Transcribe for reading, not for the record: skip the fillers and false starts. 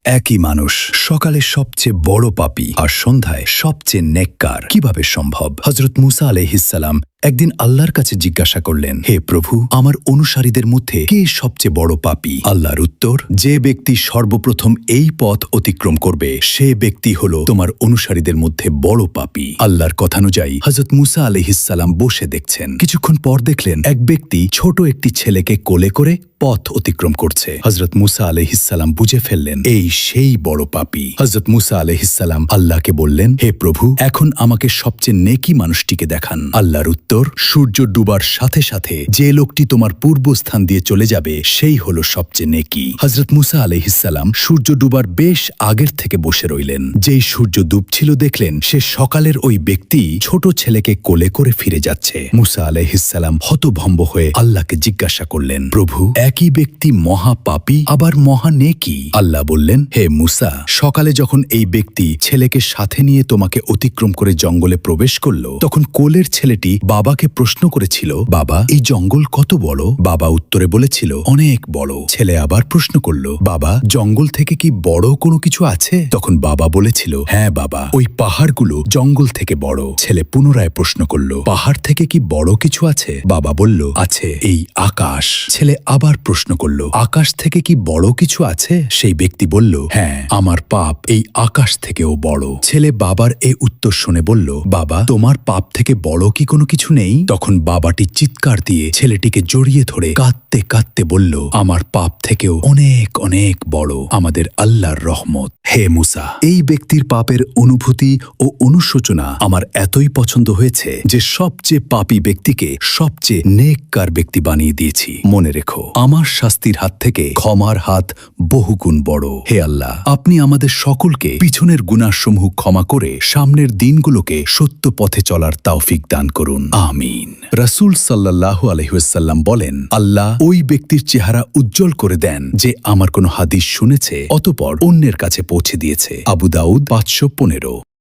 একই মানুষ সকালে সবচেয়ে বড় পাপী আর সন্ধ্যায় সবচেয়ে নেককার কিভাবে সম্ভব? হযরত মুসা আলাইহিসসালাম একদিন আল্লাহর কাছে জিজ্ঞাসা করলেন, হে প্রভু, আমার অনুসারীদের মধ্যে কে সবচেয়ে বড় পাপী? আল্লাহর উত্তর, যে ব্যক্তি সর্বপ্রথম এই পথ অতিক্রম করবে সে ব্যক্তি হলো তোমার অনুসারীদের মধ্যে বড় পাপী। আল্লাহর কথানুযায়ী হযরত মুসা আলাইহিসসালাম বসে দেখছেন। কিছুক্ষণ পর দেখলেন এক ব্যক্তি ছোট একটি ছেলেকে কোলে করে পথ অতিক্রম করছে। হযরত মুসা আলাইহিসসালাম বুঝে ফেললেন এই সেই বড় পাপী। হযরত মুসা আলাইহিসসালাম আল্লাহকে বললেন, হে প্রভু, এখন আমাকে সবচেয়ে নেকি মানুষটিকে দেখান। আল্লাহর উত্তর, সূর্য ডুবার সাথে সাথে যে লোকটি তোমার পূর্বস্থান দিয়ে চলে যাবে সেই হলো সবচেয়ে নেকি। হযরত মুসা আলাইহিসসালাম সূর্য ডুবার বেশ আগের থেকে বসে রইলেন। যেই সূর্য ডুবছিল দেখলেন সে সকালের ওই ব্যক্তি ছোট ছেলেকে কোলে করে ফিরে যাচ্ছে। মুসা আলাইহিসসালাম হতভম্ব হয়ে আল্লাহকে জিজ্ঞাসা করলেন, প্রভু, একই ব্যক্তি মহা পাপী আবার মহা নেকি? আল্লাহ বললেন, হে মুসা, সকালে যখন এই ব্যক্তি ছেলেকে সাথে নিয়ে তোমাকে অতিক্রম করে জঙ্গলে প্রবেশ করল তখন কোলের ছেলেটি বাবাকে প্রশ্ন করেছিল, বাবা, এই জঙ্গল কত বড়? বাবা উত্তরে বলেছিল, অনেক বড়। ছেলে আবার প্রশ্ন করল, বাবা, জঙ্গল থেকে কি বড় কোনো কিছু আছে? তখন বাবা বলেছিল, হ্যাঁ বাবা, ওই পাহাড়গুলো জঙ্গল থেকে বড়। ছেলে পুনরায় প্রশ্ন করল, পাহাড় থেকে কি বড় কিছু আছে? বাবা বলল, আছে, এই আকাশ। ছেলে আবার প্রশ্ন করল, আকাশ থেকে কি বড় কিছু আছে? সেই ব্যক্তি বলল, হ্যাঁ, আমার পাপ এই আকাশ থেকেও বড়। ছেলে বাবার এই উত্তর শুনে বলল, বাবা, তোমার পাপ থেকে বড় কি কোনো কিছু নেই? তখন বাবাটি চিৎকার দিয়ে ছেলেটিকে জড়িয়ে ধরে কাঁদতে কাঁদতে বলল, আমার পাপ থেকেও অনেক অনেক বড় আমাদের আল্লাহর রহমত। হে মুসা, এই ব্যক্তির পাপের অনুভূতি ও অনুশোচনা আমার এতই পছন্দ হয়েছে যে সবচেয়ে পাপী ব্যক্তিকে সবচেয়ে নেককার ব্যক্তি বানিয়ে দিয়েছি। মনে রেখো, আমার শাস্তির হাত থেকে ক্ষমার হাত বহুগুণ বড়। হে আল্লাহ, আপনি আমাদের সকলকে পিছনের গুনাহসমূহ ক্ষমা করে সামনের দিনগুলোকে সত্য পথে চলার তৌফিক দান করুন, আমিন। রাসূল সাল্লাল্লাহু আলাইহি ওয়াসাল্লাম বলেন, আল্লাহ ওই ব্যক্তির চেহারা উজ্জ্বল করে দেন যে আমার কোনো হাদিস শুনেছে অতঃপর অন্যের কাছে পৌঁছে দিয়েছে। আবু দাউদ ৫১৫।